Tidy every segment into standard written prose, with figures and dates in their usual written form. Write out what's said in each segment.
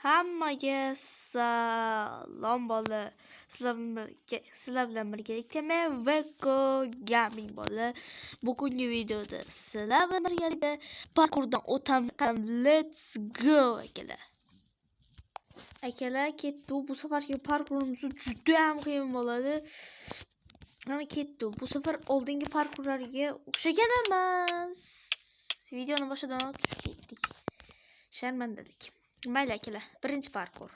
Hammaga salom bola. Sizlar bilan birgalikda men Veko Gaming bola. Bugungi videoda sizlar bilan birgalikda parkurdan o'tamiz. Let's go akalar. Akalar ketdi. Bu safargi parkurimiz juda ham qiyin bo'ladi. Mana ketdi. Bu safar oldingi parkurlarga o'xshagan emas. Videoni boshidan tushib ketdik. Sharmandalik. Mayli akalar, birinchi parkur.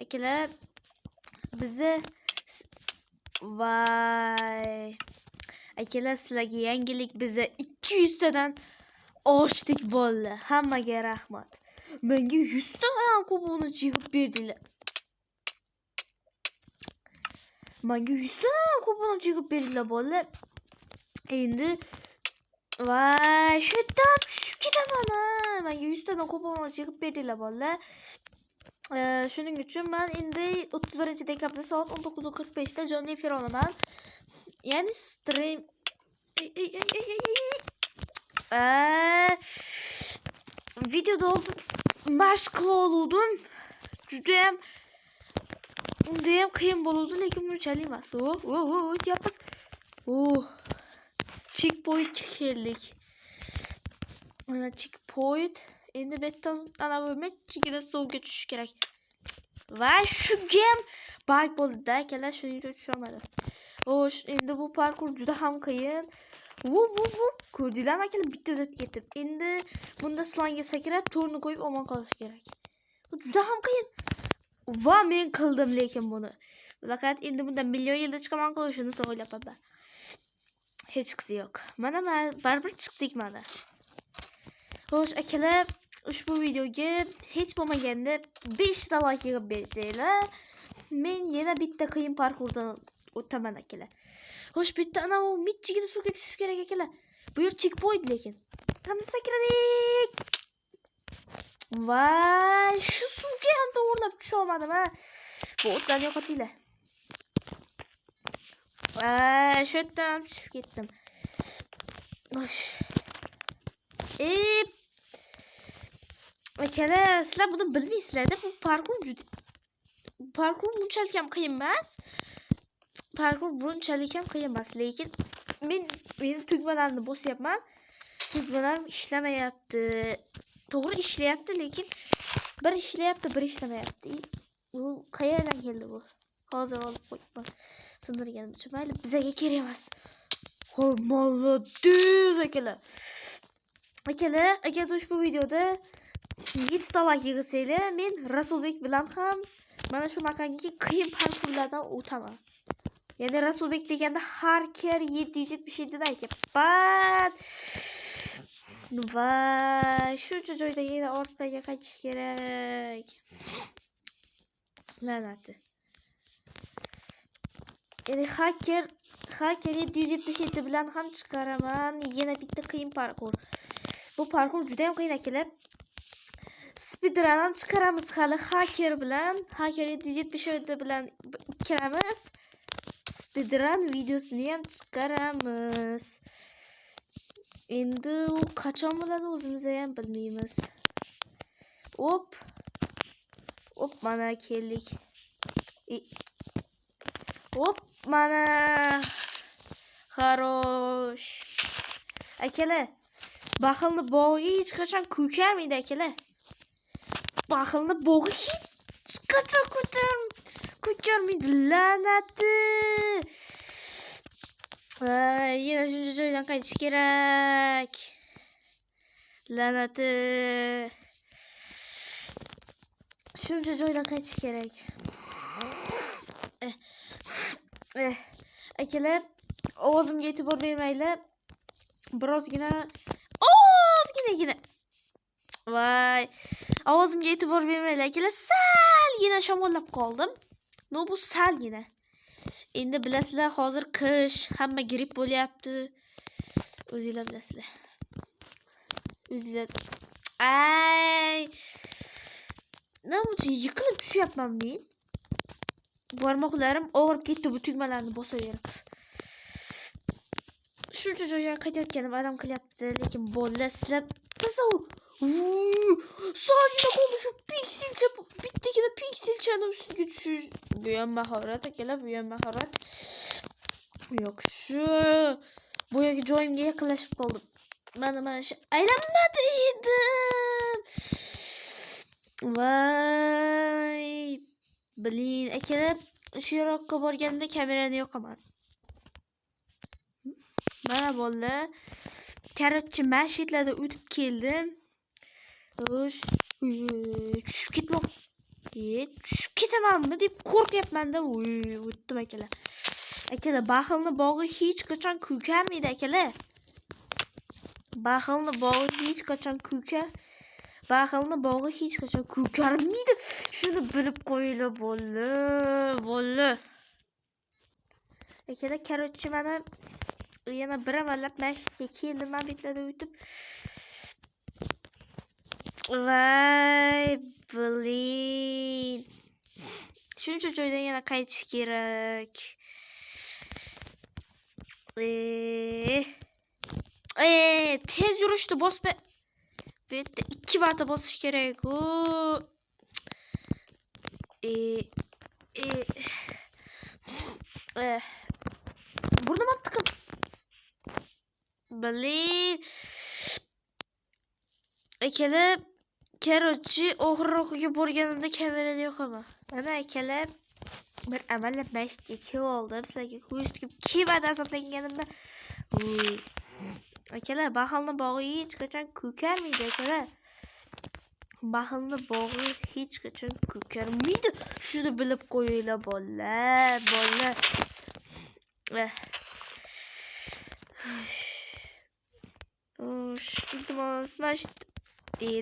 Akalar, bizni vay. Akalar, sizlarga yangilik, bizni 200 tadan oshdik bo'ldi. Hammaga rahmat. Menga 100 tadan kuponni chigib berdilar. Menga 100 tadan kuponni chigib berdilar bo'ldi. Endi vay, shu yerdan tushib ketaman. Menga 100 tadan kuponni chigib berdilar bo'ldi. Shuning uchun men endi 31 dekabrda soat 19:45 da jonli efir olaman. Ya'ni stream videoda oldin mashq qildim. Juda ham qiyin bo'ldi, lekin bunchalik emas. Deyapmiz. Checkpoint keldik. Mana checkpoint. Endi betdan ana bu mechigina suvga tushish kerak. Va shu game bug bo'ldi-da, akalar, shuning uchun tusha olmadim. Endi bu parkur juda ham qiyin. Ko'rdinglarmi akalar, bitta o'tib ketdim. Endi bunda slanga sakrab, to'rni qo'yib omon qolish kerak. Bu juda ham qiyin. Va men qildim lekin buni. Faqat endi bunda million yilda chiqaman qilishini o'ylayapman. Hech qisi yo'q. Mana baribir chiqdik mana. Xo'sh, akalar, ushbu videoga hech bo'lmaganda 5 ta like yig'ib bersanglar, men yana bitta qiyin parkurdan o'taman akalar. Xo'sh, bitta ana u michigina suvga tushish kerak akalar. Bu yer checkpoint lekin. Qani sakradik. Voy, shu suvga ham to'g'rilab tusha olmadim ha. Bu o'tlarni yo'qotinglar. Voy, shu yerdan tushib ketdim. Xo'sh. Akalar, sizlar buni bilmaysizlar-da, bu parkur bunchalik ham qiyin emas. Lekin men tugmalarni bosyapman. Tugmalar ishlamayapti. To'g'ri ishlayapti, lekin bir ishlayapti, bir ishlamayapti. Bu qayerdan keldi bu? Hozir olib qo'yibman. Sindirganim uchun. Mayli, bizga kerak emas. Molodez akalar. Akalar, agar ushbu videoda 7 ta like yig'sanglar, men Rasulbek bilan ham mana shu maqangi qiyin parkurlardan o'taman. Ya'ni Rasulbek deganda Harker 777 da ekan. Va shuncha joyda yana orqaga qaytish kerak. La'nati. Ya'ni Harker 777 bilan ham chiqaraman. Yana bitta qiyin parkur. Bu parkur juda ham qiyin akalar. Speedrun ham chiqaramiz hali Harker 777 bilan ikkilamiz. Speedrun videosini ham chiqaramiz. Endi u qachon bo'ladi o'zimiz ham bilmaymiz. Mana keldik. Mana. Xarosh. Akalar, baxilni bog'i hech qachon ko'karmaydi akalar. Baxilni bog'i hech qachon ko'karmaydi, la'nati. Yana shuncha joydan qaytish kerak. La'nati. Shuncha joydan qaytish kerak. Akalar, ovozimga e'tibor bermanglar. Ozgina. Voy, ovozimga e'tibor bermanglar akalar. Salgina shamollab qoldim. Bu salgina. Endi bilasizlar, hozir qish, hamma gripp bo'lyapti. O'zingizlar bilasizlar. Nima yiqilib tushyapman men? Barmoqlarim og'rib ketdi bu tugmalarni bosaverib. Shuncha joyga qaytayotganim adam qilyapti, lekin bolalar, sizlar tasavvur. Salgina qoldi, shu pikselcha bu ham mahorat akalar, bu ham mahorat. Yo'q, shu bu yerga joyimga yaqinlashib qoldim. Mana shu aylanmadi edim. Voy, blin, akalar, shu yoqqa borganda kamerani yoqaman. Mana bo'ldi. Korotchi mashitlarda o'tib keldim. Tushib ketmoq. Tushib ketamanmi deb qo'rqyapman-da. O'tdim akalar. Akalar, baxilni bog'i hech qachon ko'karmaydi akalar. Baxilni bog'i hech qachon ko'karmaydi. Shuni bilib qo'yinglar, bo'ldi. Akalar, korotchi mana yana bir amallab masjidga keldim, men betlarda o'tib. Voy, blin. Shuncha joydan yana qaytish kerak. Tez yurishni bosma. Bu yerda 2 marta bosish kerak. Burnum tiqib. Blin. Akalar, korotchi oxirroqiga borganimda kamerani yo'qaman. Mana akalar, bir amallab masjidga kelib oldim. Sizlarga ko'z tikib kelmadi azoblanganimda. Akalar, baxilni bog'i hech qachon ko'karmaydi akalar. Baxilni bog'i hech qachon ko'karmaydi. Shuni bilib qo'yinglar, bo'ldi. Iltimos, masjid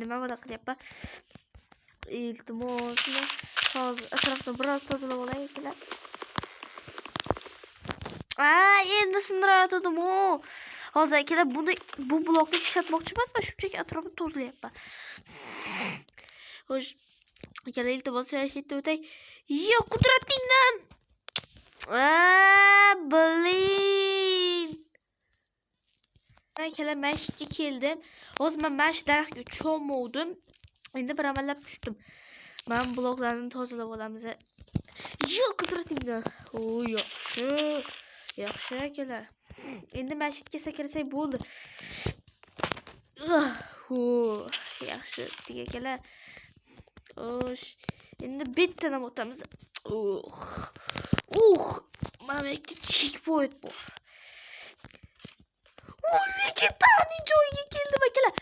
nima bo'la qilyapman? Iltimos, hozir atrofni biroz tozalab olay akalar. Endi sindirayotdim. Hozir akalar, bu blokni ishlatmoqchi emasman, shunchaki atrofni tozalayapman. Xo'sh, akalar, iltimos, masjidga o'tay. Yo'q, qudratingdan. Blin. Akalar, masjidga keldim. Hozir men masjid daraxtga cho'muvdim. Endi bir amallab tushdim. Men bloklarni tozalab olamiz. Yo'q, qudratingdan. Yaxshi akalar. Endi masjidga sakrasak bo'ldi. Yaxshi, akalar. Xo'sh, endi betdan o'tamiz. Mana bu yerda checkpoint bor. Lekin tani joyiga keldim akalar.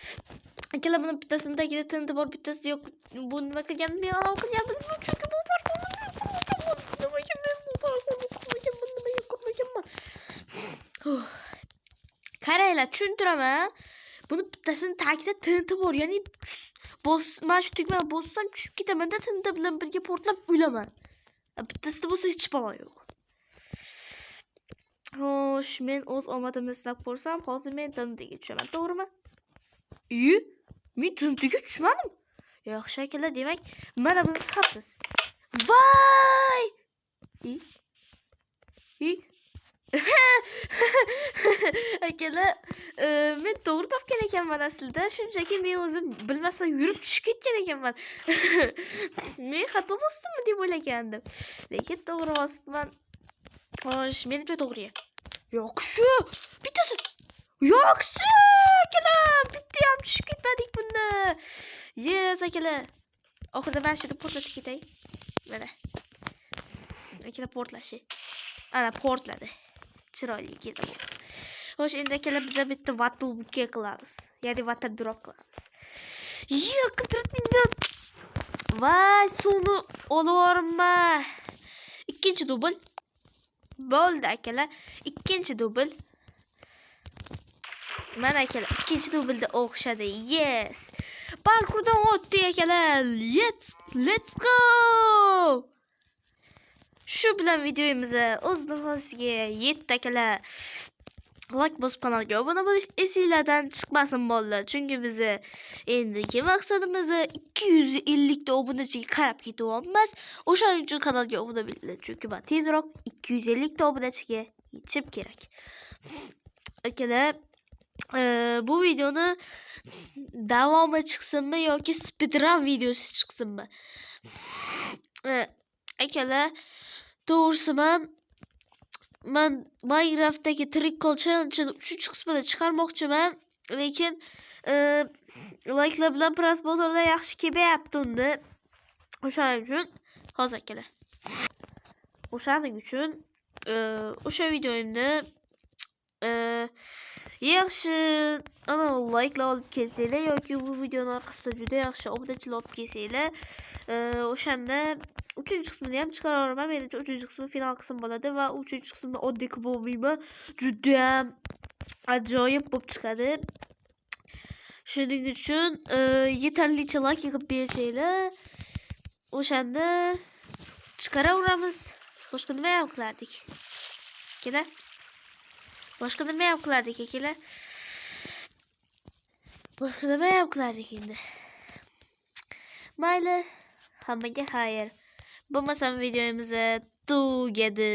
Akalar, buni bittasini tagida tinti bor, bittasida yo'q. Bu nima qilganimni men aniq qilgandim. Chunki bu parkurni qilmaganman. Qaranglar, tushuntiraman. Buni bittasini tagida tinti bor. Ya'ni mana shu tugmani bossam tushib ketaman-da, tinti bilan birga portlab o'laman. Bittasida bo'lsa hech balo yo'q. Xo'sh, men o'z omadimni sinab ko'rsam, hozir men tintiga tushaman, to'g'rimi? Men tintiga tushmadim. Yaxshi akalar, demak, mana buni chiqabsiz. Voy! Akalar, men to'g'ri topgan ekanman aslida. Shunchaki men o'zim bilmasam yurib tushib ketgan ekanman. Men xato bosdimmi deb o'ylagandim. Lekin to'g'ri bosibman. Xo'sh, menimcha to'g'ri. Yo'q-shu. Bittasi. Yo'q-shu. Akalar, bitta ham tushib ketmadik bunda. Yes, akalar. Oxirida men shuni portlatib ketay. Mana. Akalar, portlashi. Ana, portladi. Chiroyli keldi. Xo'sh, endi akalar, biz bitta vatl buke qilamiz. Ya'ni vatl drop qilamiz. Yo'q, qidirtingdan. Voy, suvni olaverma. Ikkinchi dubl. Bo'ldi akalar, ikkinchi dubl. Mana akalar, ikkinchi dublda o'xshadi. Yes. Parkurdan o'tdik akalar. Let's go. Shu bilan videomiz o'z nihoyasiga yetdi akalar. Like bosib kanalga obuna bo'lish esingizdan chiqmasin bolalar. Chunki biz endigi maqsadimiz 250 ta obunachiga qarab ketyapmiz. O'shaning uchun kanalga obuna bo'linglar. Chunki men tezroq 250 ta obunachiga yetishim kerak. Akalar, bu videoni davomi chiqsinmi yoki speedrun videosi chiqsinmi? Akalar, doğrusu ben Minecraft'daki Trickle Challenge'ın 3. qismini chiqarmoqchiman, lekin like'lar bilan prosmotrlar yaxshi kelmayapti unda. O'shaning uchun hozir akalar. O'shaning uchun o'sha videomni yaxshi like'lar olib kelsanglar yoki bu videoni orqasida juda yaxshi obunachilar olib kelsanglar, o'shanda 3-qismini ham chiqaraveraman. Menimcha 3-qismi final qism bo'ladi va 3-qismni oddiy qilib bo'lmayman. Juda ham ajoyib bo'lib chiqadi. Shuning uchun yetarlicha like yig'ib bersanglar, o'shanda chiqaraveramiz. Boshqa nima ham qilardik? Akalar. Boshqa nima ham qilardik akalar? Boshqa nima ham qilardik endi? Mayli, hammaga xayr. Bo'lmasam videomiz tugadi.